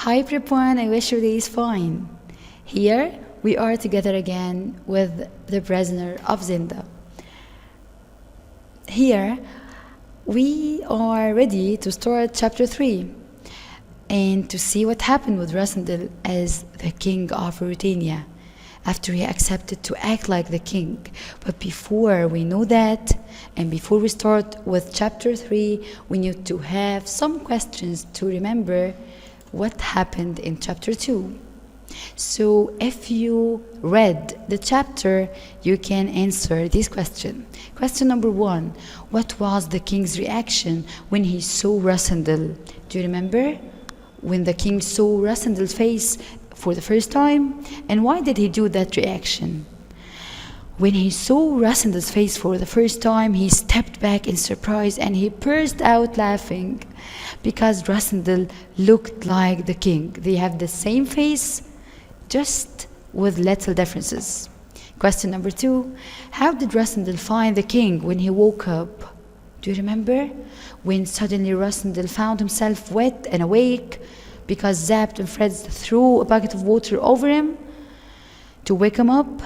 Hi everyone, I wish your day is fine. Here we are together again with the prisoner of Zinda. Here we are ready to start chapter 3 and to see what happened with Rasandil as the king of Ruritania after he accepted to act like the king. But before we know that, and before we start with chapter 3, we need to have some questions to remember what happened in chapter 2. So if you read the chapter, you can answer this question. Question number 1, what was the king's reaction when he saw Rasandil? Do you remember? When the king saw Rasandil's face for the first time, and why did he do that reaction? When he saw Rasandil's face for the first time, he stepped back in surprise and he burst out laughing because Rasandil looked like the king. They have the same face, just with little differences. Question number 2, how did Rasandil find the king when he woke up? Do you remember? When suddenly Rasandil found himself wet and awake because Zapt and Fred threw a bucket of water over him to wake him up.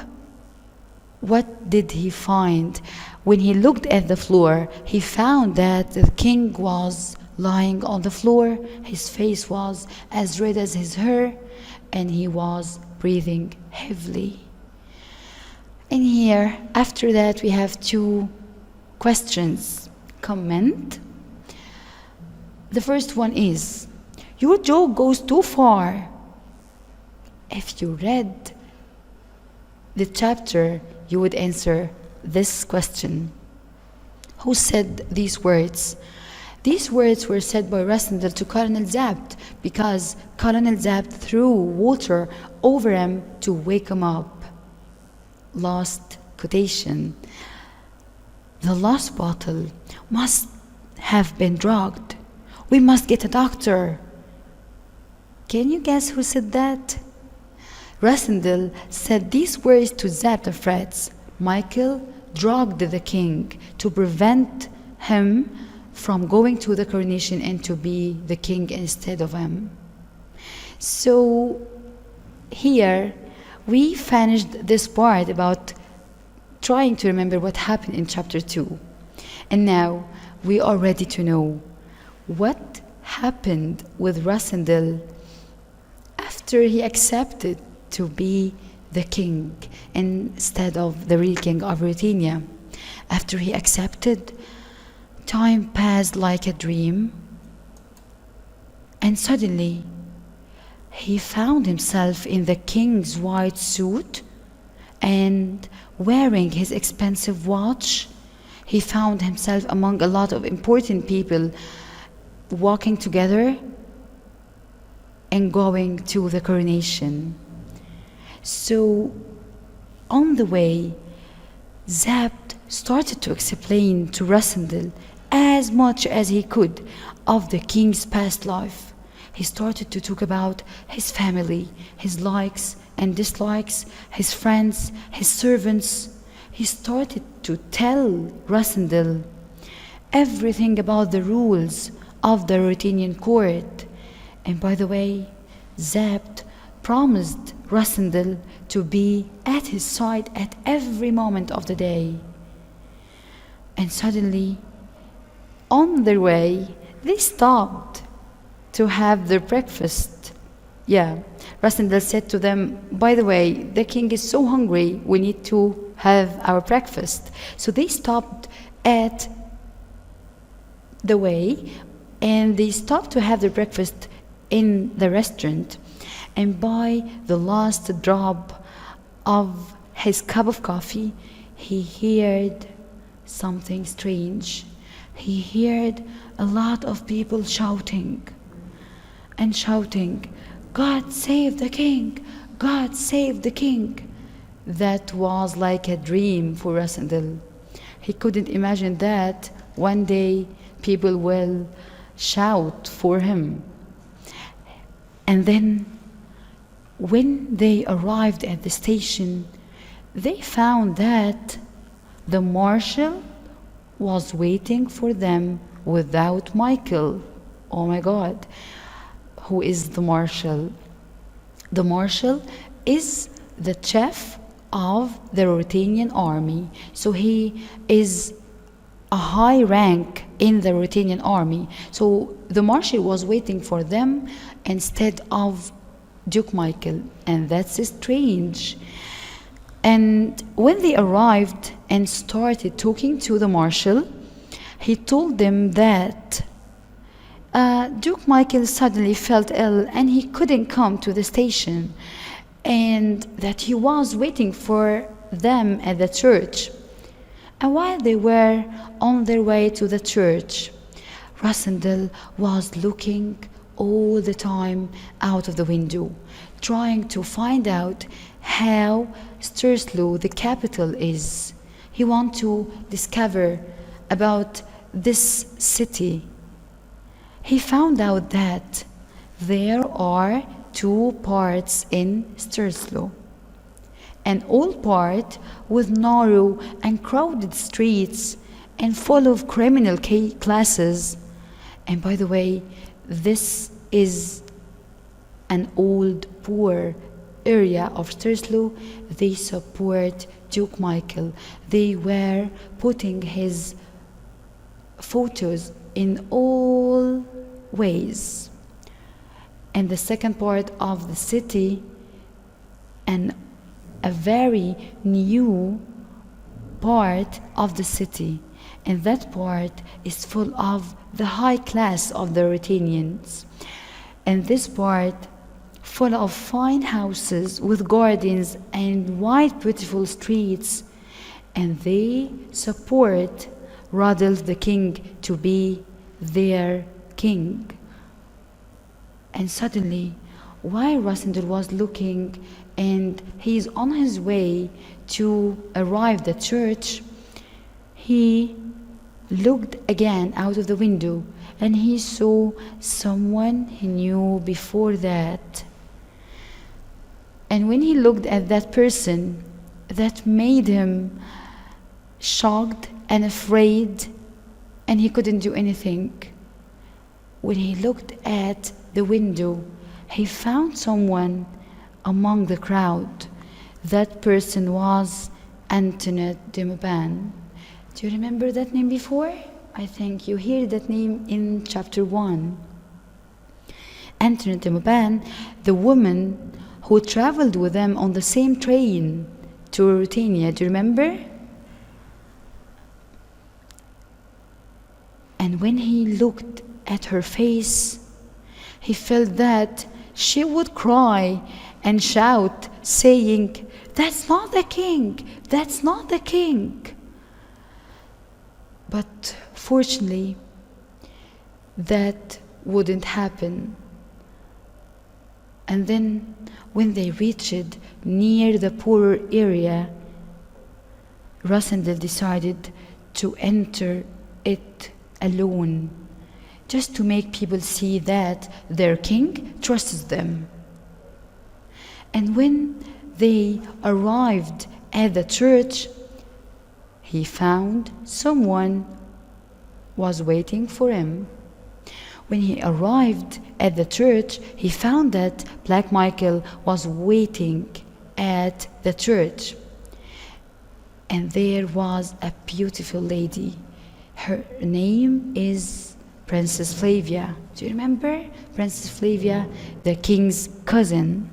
What did he find? When he looked at the floor, he found that the king was lying on the floor. His face was as red as his hair, and he was breathing heavily. And here, after that, we have 2 questions. Comment. The first one is, your joke goes too far. If you read the chapter, you would answer this question. Who said these words? These words were said by Rasandil to Colonel Zapt because Colonel Zapt threw water over him to wake him up. Last quotation. The last bottle must have been drugged. We must get a doctor. Can you guess who said that? Rasandil said these words to Zapt and Fred. Michael drugged the king to prevent him from going to the coronation and to be the king instead of him. So here we finished this part about trying to remember what happened in chapter 2. And now we are ready to know what happened with Rasandil after he accepted to be the king instead of the real king of Ruritania. After he accepted, time passed like a dream, and suddenly he found himself in the king's white suit and wearing his expensive watch. He found himself among a lot of important people walking together and going to the coronation. So on the way, Zapt started to explain to Rasandil as much as he could of the king's past life. He started to talk about his family, his likes and dislikes, his friends, his servants. He started to tell Rasandil everything about the rules of the Ruritanian court. And by the way, Zapt promised Rasandil to be at his side at every moment of the day. And suddenly, on their way, they stopped to have their breakfast. Rasandil said to them, by the way, the king is so hungry, we need to have our breakfast. So they stopped at the way and they stopped to have their breakfast in the restaurant. And by the last drop of his cup of coffee, he heard something strange. He heard a lot of people shouting and shouting, God save the king! God save the king! That was like a dream for Rasandil. He couldn't imagine that one day people will shout for him. And then when they arrived at the station, they found that the marshal was waiting for them without Michael. Oh my God. who is the marshal. The marshal is the chief of the Ruritanian army. So he is a high rank in the Ruritanian army. So the marshal was waiting for them instead of Duke Michael, and that's strange. And when they arrived and started talking to the marshal, he told them that Duke Michael suddenly felt ill and he couldn't come to the station, and that he was waiting for them at the church. And while they were on their way to the church, Rassendyll was looking all the time out of the window, trying to find out how Stursloo, the capital, is. He wanted to discover about this city. He found out that there are two parts in Stursloo, an old part with narrow and crowded streets and full of criminal classes. And by the way, this is an old poor area of Stursloo. They support Duke Michael. They were putting his photos in all ways. And the second part of the city, and a very new part of the city, and that part is full of the high class of the Ruritanians, and this part full of fine houses with gardens and wide beautiful streets, and they support Rodulf the king to be their king. And suddenly, while Rassendyll was looking and he's on his way to arrive at church, he looked again out of the window and he saw someone he knew before that. And when he looked at that person, that made him shocked and afraid, and he couldn't do anything. When he looked at the window, he found someone among the crowd. That person was Antoinette de Mauban. Do you remember that name before? I think you hear that name in chapter 1. Antoinette de Mauban, the woman who traveled with them on the same train to Ruritania. Do you remember? And when he looked at her face, he felt that she would cry and shout, saying, "That's not the king! That's not the king!" But fortunately, that wouldn't happen. And then, when they reached near the poorer area, Rassendyll decided to enter it alone, just to make people see that their king trusts them. And when they arrived at the church, he found someone was waiting for him. When he arrived at the church, he found that Black Michael was waiting at the church. And there was a beautiful lady. Her name is Princess Flavia. Do you remember? Princess Flavia, the king's cousin.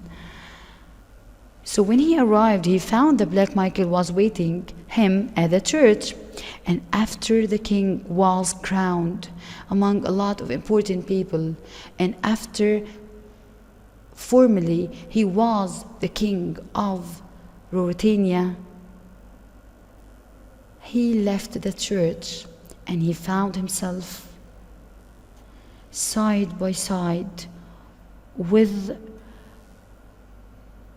So when he arrived, he found that Black Michael was waiting him at the church. And after the king was crowned among a lot of important people, and after formally he was the king of Ruritania, he left the church and he found himself side by side with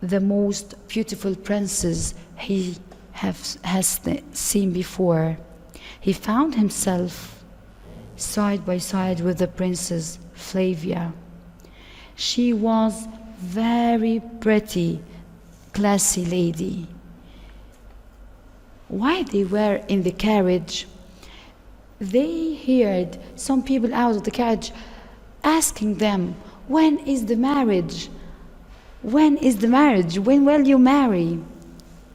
the most beautiful princess he has seen before. He found himself side by side with the Princess Flavia. She was very pretty, classy lady. While they were in the carriage, they heard some people out of the carriage asking them, when is the marriage? When is the marriage? When will you marry?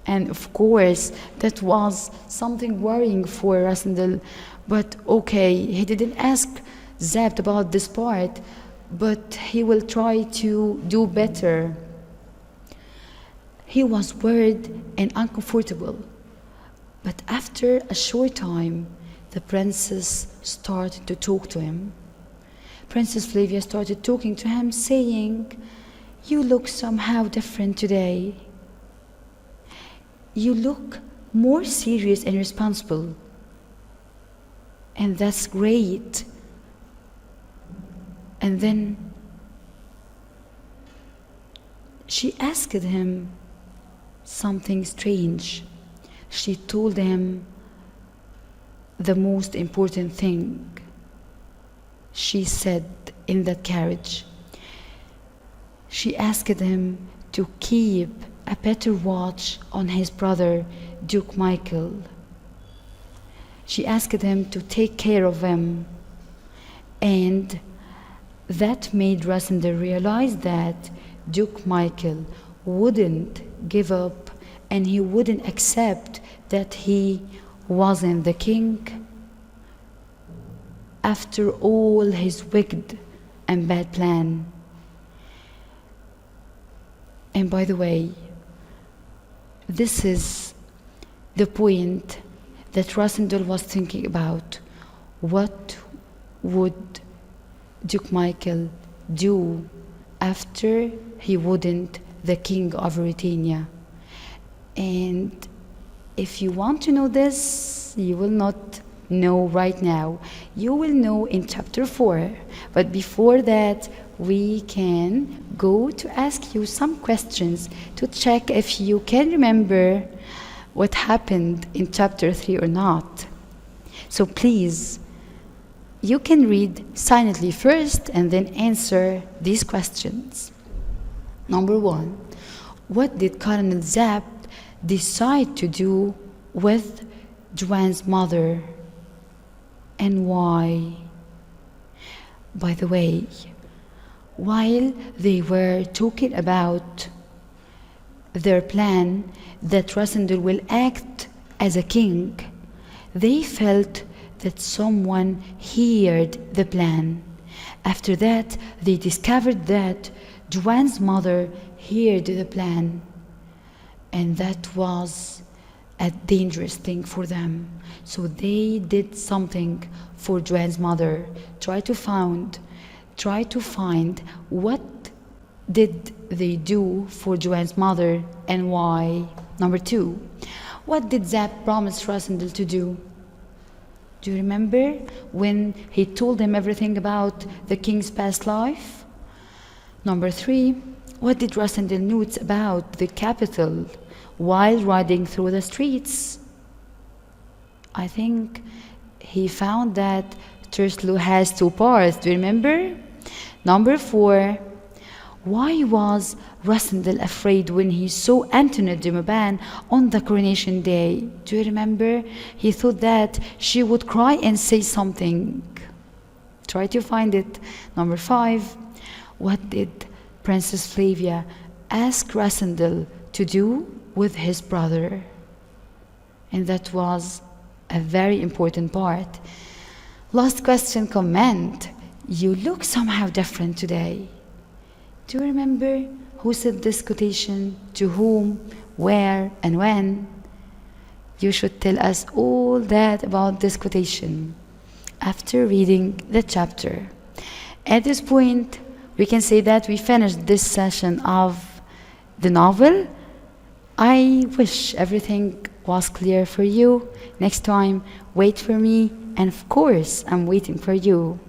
And of course, that was something worrying for Rasandal. But okay, he didn't ask Zabt about this part, but he will try to do better. He was worried and uncomfortable. But after a short time, the princess started to talk to him. Princess Flavia started talking to him, saying, "You look somehow different today. You look more serious and responsible. And that's great." And then she asked him something strange. She told him the most important thing. She said in that carriage, she asked him to keep a better watch on his brother, Duke Michael. She asked him to take care of him. And that made Rasandal realize that Duke Michael wouldn't give up and he wouldn't accept that he wasn't the king after all his wicked and bad plan. And by the way, this is the point that Rasandal was thinking about. What would Duke Michael do after he wouldn't the king of Ruritania? And if you want to know this, you will not know right now. You will know in chapter 4. But before that, we can go to ask you some questions to check if you can remember what happened in chapter 3 or not. So please, you can read silently first and then answer these questions. Number 1, what did Colonel Zapt decide to do with Juan's mother and why? By the way, while they were talking about their plan that Rasandal will act as a king, they felt that someone heard the plan. After that, they discovered that Juan's mother heard the plan, and that was a dangerous thing for them. So they did something for Juan's mother. Try to find what did they do for Juan's mother and why. Number 2, what did Zapt promise Rasandal to do? Do you remember when he told him everything about the king's past life? Number 3, what did Rasandal note about the capital while riding through the streets? I think he found that Turslu has 2 parts. Do you remember? Number 4, why was Rasandal afraid when he saw Antoinette de Mauban on the coronation day? Do you remember? He thought that she would cry and say something. Try to find it. Number 5, what did Princess Flavia ask Rasandal to do with his brother? And that was a very important part. Last question, comment. You look somehow different today. Do you remember who said this quotation, to whom, where, and when? You should tell us all that about this quotation after reading the chapter. At this point, we can say that we finished this session of the novel. I wish everything was clear for you. Next time, wait for me, and of course, I'm waiting for you.